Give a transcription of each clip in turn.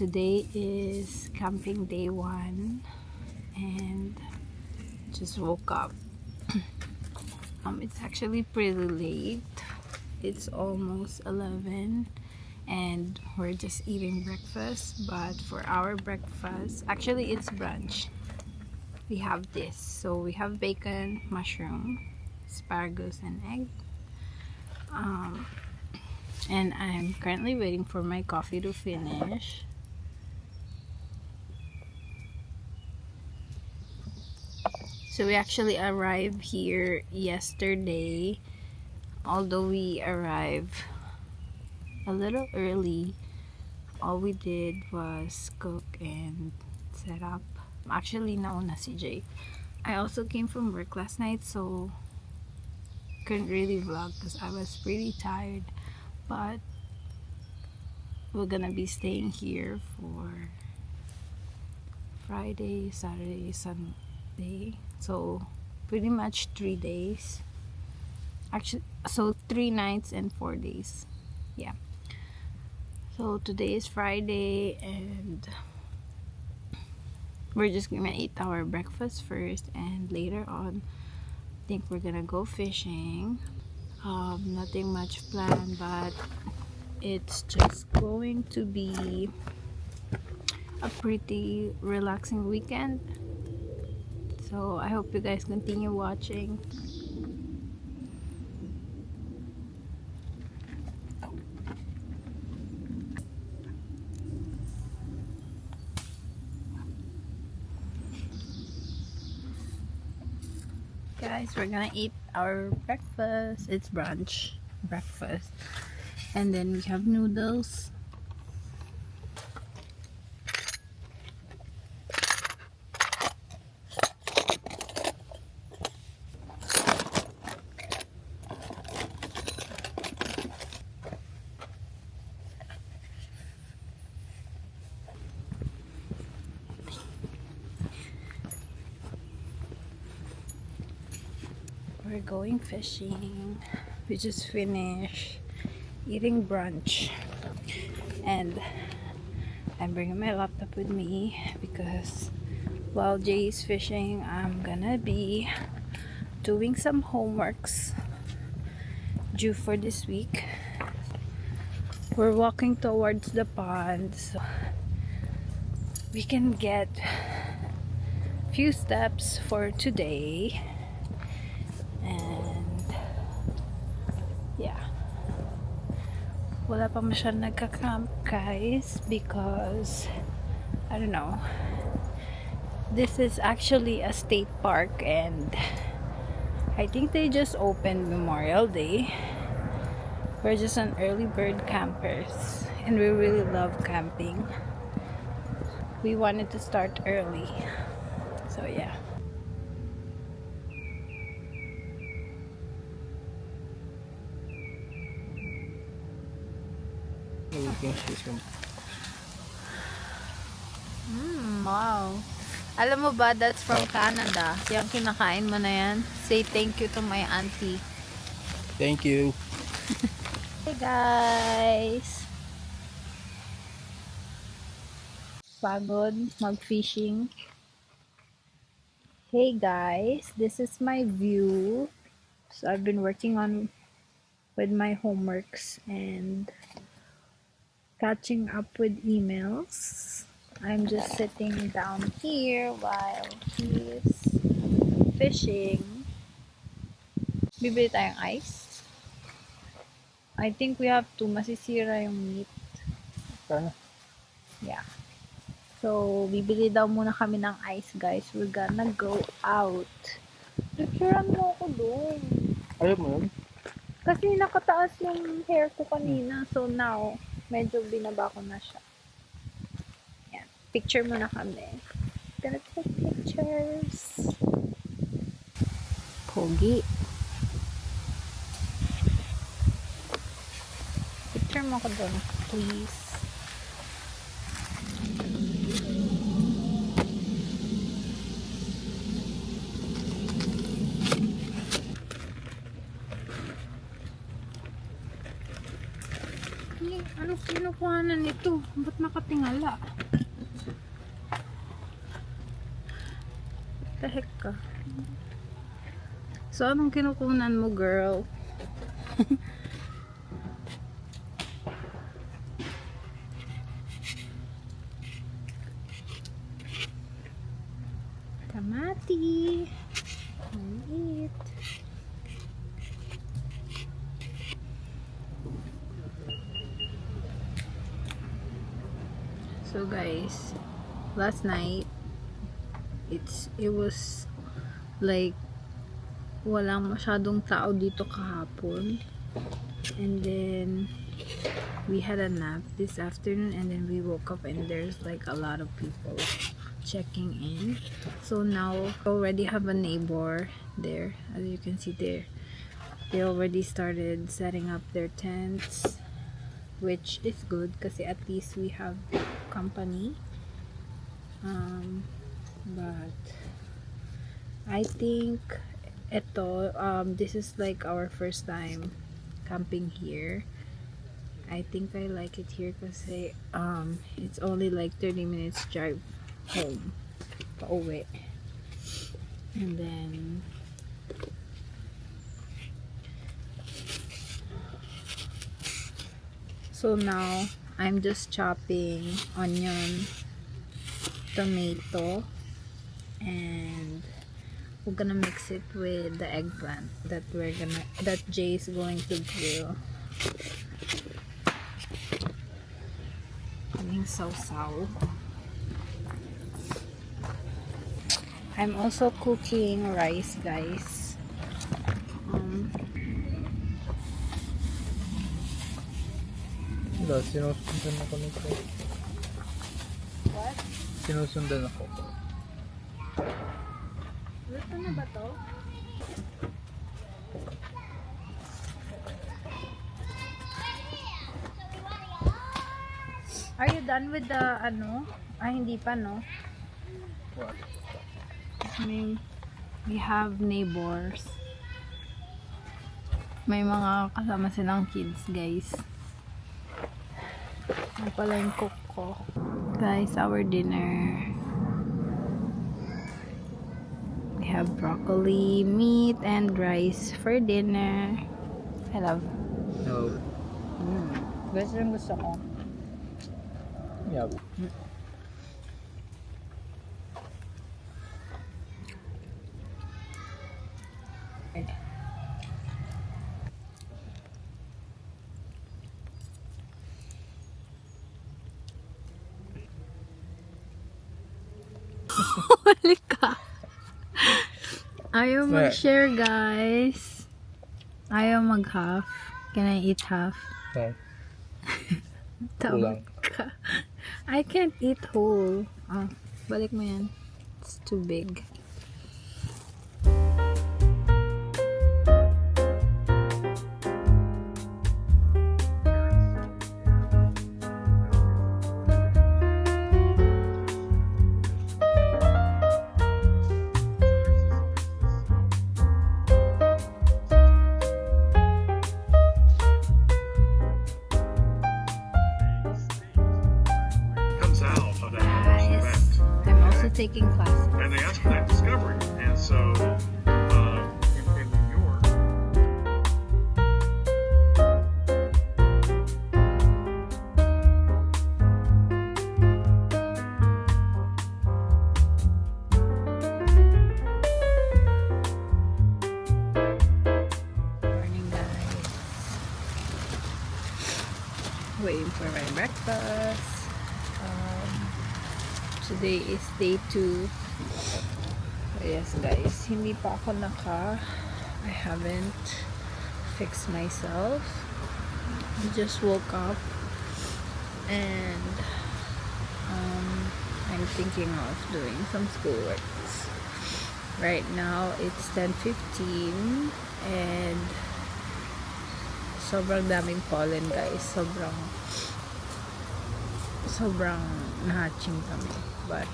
today is camping day 1 and just woke up. It's actually pretty late. It's almost 11 and we're just eating breakfast, but for our breakfast, actually it's brunch. We have this. So we have bacon, mushroom, asparagus and egg. And I'm currently waiting for my coffee to finish. So we actually arrived here yesterday, although we arrived a little early. All we did was cook and set up. Actually, nauna si Jay. I also came from work last night, so couldn't really vlog because I was pretty tired. But we're gonna be staying here for Friday, Saturday, Sunday. So pretty much 3 days. Actually, so 3 nights and 4 days. Yeah. So today is Friday and we're just gonna eat our breakfast first, and later on I think we're gonna go fishing. Nothing much planned, but it's just going to be a pretty relaxing weekend. So I hope you guys continue watching. Guys, we're gonna eat our breakfast. It's brunch breakfast, and then we have noodles. We're going fishing. We just finished eating brunch and I'm bringing my laptop with me because while Jay is fishing, I'm gonna be doing some homeworks due for this week. We're walking towards the pond so we can get a few steps for today. And yeah, wala pa masyadong nagka-camp guys because I don't know, this is actually a state park and I think they just opened Memorial Day. We're just an early bird campers and we really love camping. We wanted to start early, so yeah. Wow. Alam mo ba, that's from Canada. Yung kinakain mo na yan. Say thank you to my auntie. Thank you. Hey guys. Pagod mag-fishing. Hey guys, this is my view. So I've been working on with my homeworks and catching up with emails. I'm just sitting down here while he's fishing. Bibili tayong ice. I think we have to. Masisira yung meat. Yeah. So, bibili daw muna kami ng ice, guys. We're gonna go out. Picturean mo ako doon. Ayaw mo yun? Kasi nakataas yung hair ko kanina. So, now, medyo binaba ko na siya. Yan. Picture muna kami. Gonna take pictures. Pogi. Picture mo ko doon, please. Ano kinukuhanan nito? Ba't nakatingala? The heck ka? So, anong kinukunan mo, girl? Kamati. Maliit. So guys, last night it was like walang masyadong tao dito kahapon, and then we had a nap this afternoon, and then we woke up and there's like a lot of people checking in. So now we already have a neighbor there, as you can see there. They already started setting up their tents, which is good kasi at least we have company. But I think this is like our first time camping here. I think I like it here kasi it's only like 30 minutes drive home pauwi, and then so now I'm just chopping onion, tomato, and we're gonna mix it with the eggplant that Jay is going to grill. Sausaw. I'm also cooking rice, guys. Sinusundan ako nito. What? Sinusundan ako. Luto na ba to? Are you done with the ano? Hindi pa, no? What? We have neighbors. May mga kasama silang kids, guys. Ano pala yung cook ko? Guys, our dinner. We have broccoli, meat, and rice for dinner. I love. No. Gusto ko. Yeah. Huli ka. Ayaw mag-share, guys. Ayaw mag-half. Can I eat half? No. Tawag ka. I can't eat whole. Balik mo yan. It's too big. Taking classes. And they asked for that discovery. And so, in New York, Morning, guys. Waiting for my breakfast. Today is day 2. Yes, guys, hindi pa ako I haven't fixed myself. I just woke up and I'm thinking of doing some schoolworks. Right now it's 10:15 and sobrang daming pollen, guys. Sobrang nahatching kami. But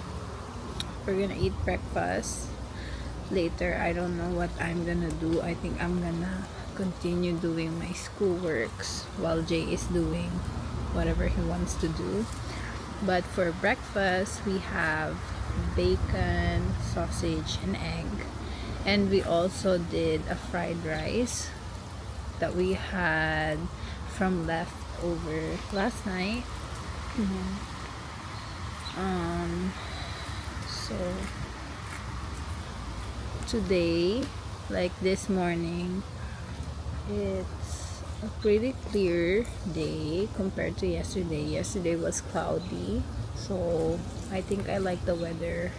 we're gonna eat breakfast later. I don't know what I'm gonna do. I think I'm gonna continue doing my schoolworks while Jay is doing whatever he wants to do. But for breakfast, we have bacon, sausage, and egg. And we also did a fried rice that we had from leftover last night. So today, like this morning, it's a pretty clear day compared to yesterday. Yesterday was cloudy, so I think I like the weather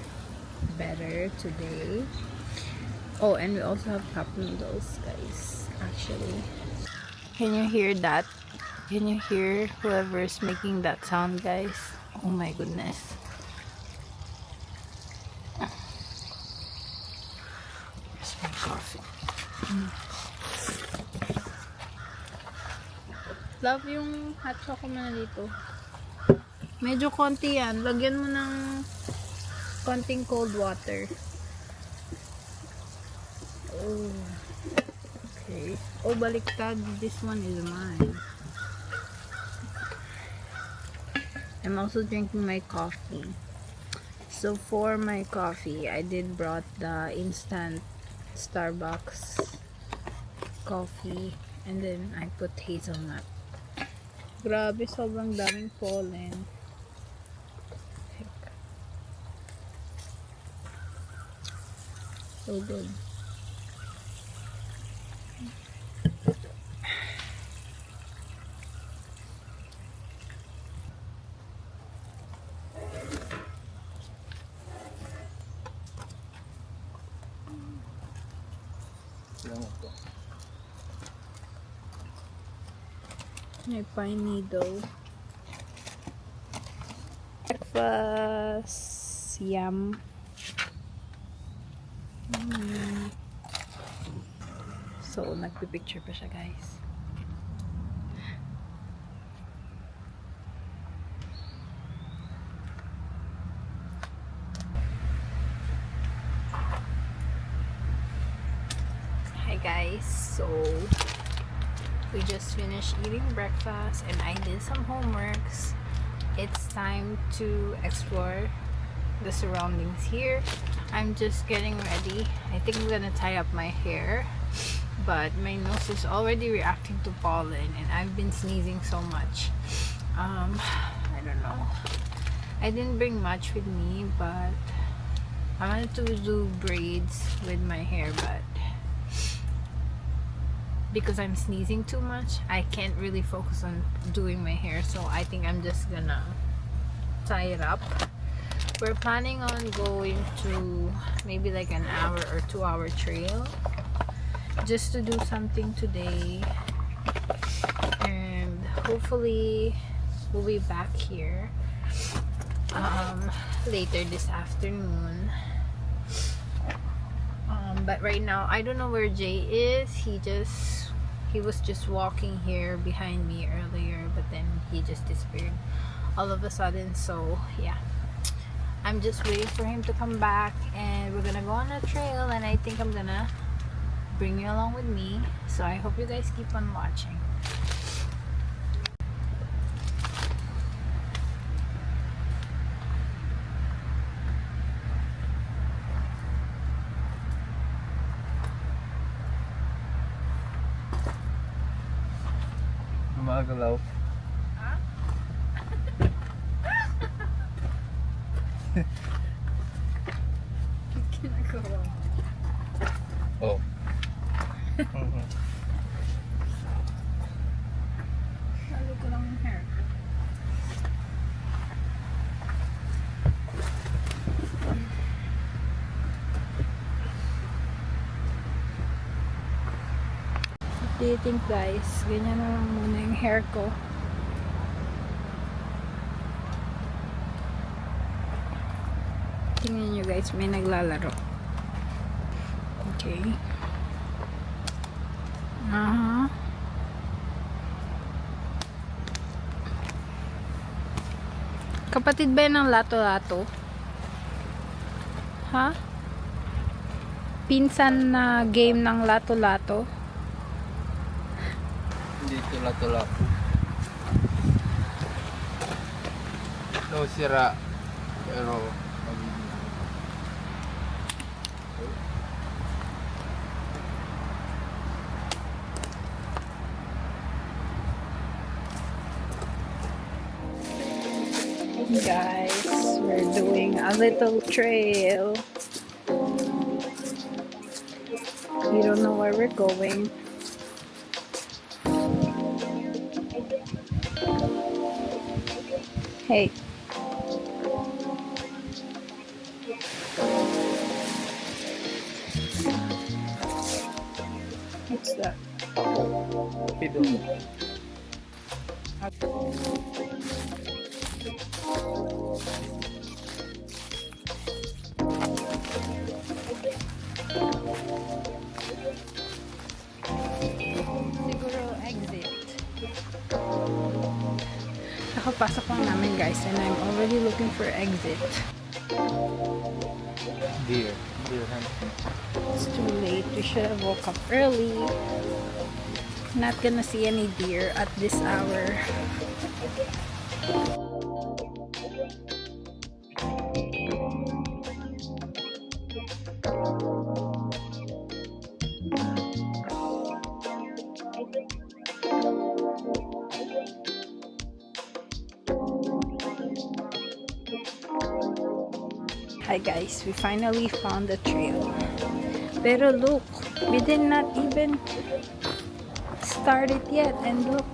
better today. Oh, and we also have cup noodles, guys, actually. Can you hear that? Can you hear whoever's making that sound, guys? Oh my goodness. Here's my coffee. Love yung hot chocolate mo na dito. Medyo konti yan. Lagyan mo ng konting cold water. Oh. Okay. Oh, baliktad. This one is mine. I'm also drinking my coffee. So for my coffee, I did brought the instant Starbucks coffee, and then I put hazelnut. Grabe, sobrang daming pollen. So good. May pine needle. Breakfast. Yum. So, nagpipicture pa siya, guys. Hi, guys. So, we just finished eating breakfast and I did some homeworks. It's time to explore the surroundings here. I'm just getting ready. I think I'm gonna tie up my hair, but my nose is already reacting to pollen and I've been sneezing so much. I don't know. I didn't bring much with me, but I wanted to do braids with my hair, but because I'm sneezing too much, I can't really focus on doing my hair, so I think I'm just gonna tie it up. We're planning on going to maybe like an hour or 2 hour trail just to do something today, and hopefully we'll be back here later this afternoon. But right now I don't know where Jay is. He was just walking here behind me earlier, but then he just disappeared all of a sudden. So yeah, I'm just waiting for him to come back and we're gonna go on a trail, and I think I'm gonna bring you along with me. So I hope you guys keep on watching. Gumagalaw. Ginagawa. Oh. Lalo ko lang yung hair. What do you think, guys? Ganyan na lang muna yung hair ko. Tingnan nyo, guys, may naglalaro. Okay. Kapatid ba yan ng lato-lato? Ha? Pinsan na game ng lato-lato? Hindi tula-tula. No, sira. Pero, Guys, we're doing a little trail. We don't know where we're going. Hey. What's that? pito. Siguro exit. Nakapasok lang namin guys and I'm already looking for exit. Deer. Deer hunting. It's too late. We should have woke up early. Not gonna see any deer at this hour. Hi guys, we finally found the trail. Pero look, we did not even start it yet and look.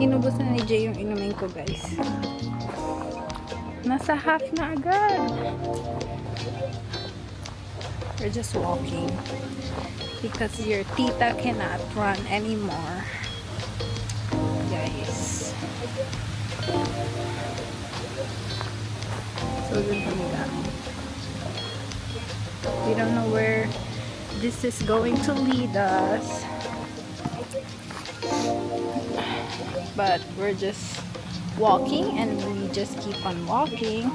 Inubos na ni Jay yung inumin ko guys. Nasa half na agad. We're just walking because your tita cannot run anymore. Guys. So dun kami galing. We don't know where this is going to lead us. But we're just walking and we just keep on walking.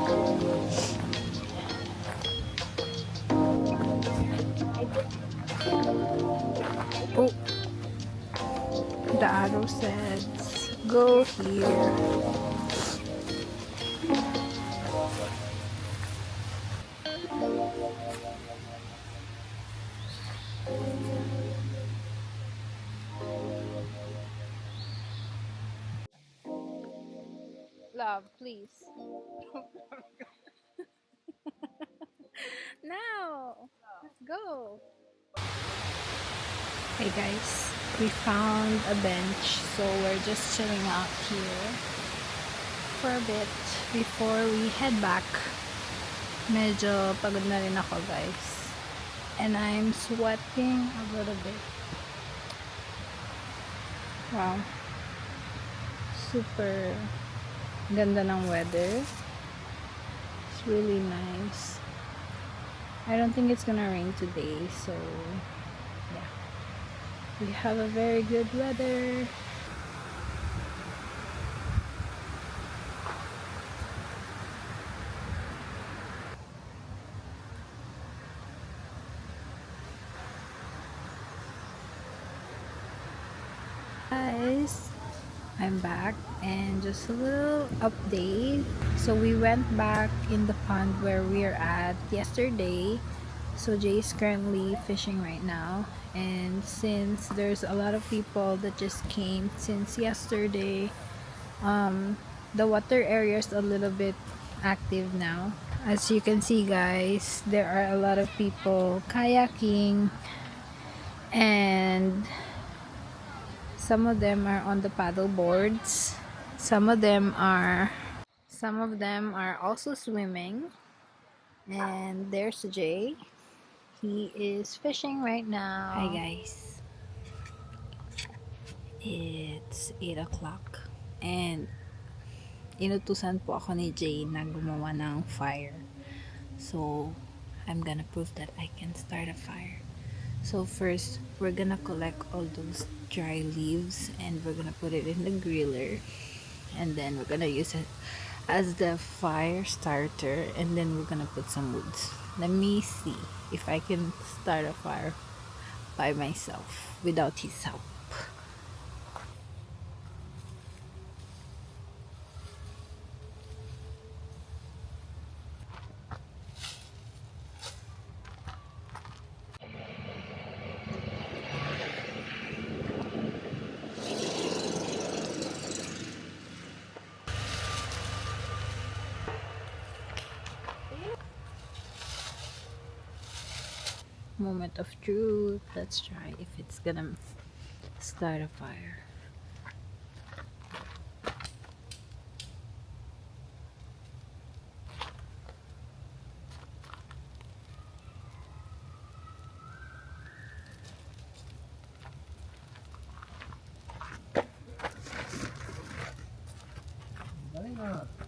Oh, the arrow says go here. Love, please. Now, let's go. Hey guys, we found a bench, so we're just chilling out here for a bit before we head back. Medyo pagod na rin ako guys, and I'm sweating a little bit. Wow, super ganda ng weather. It's really nice. I don't think it's gonna rain today, so yeah, we have a very good weather. Guys, I'm back and just a little update. So we went back in the pond where we are at yesterday. So Jay is currently fishing right now, and since there's a lot of people that just came since yesterday, the water area is a little bit active now. As you can see guys, there are a lot of people kayaking, and some of them are on the paddle boards. Some of them are also swimming. And there's Jay. He is fishing right now. Hi guys. It's 8 o'clock. And inutusan po ako ni Jay na gumawa ng fire. So, I'm gonna prove that I can start a fire. So first, we're gonna collect all those dry leaves and we're gonna put it in the griller, and then we're gonna use it as the fire starter, and then we're gonna put some woods. Let me see if I can start a fire by myself without his help. moment of truth. Let's try if it's gonna start a fire. Galing na.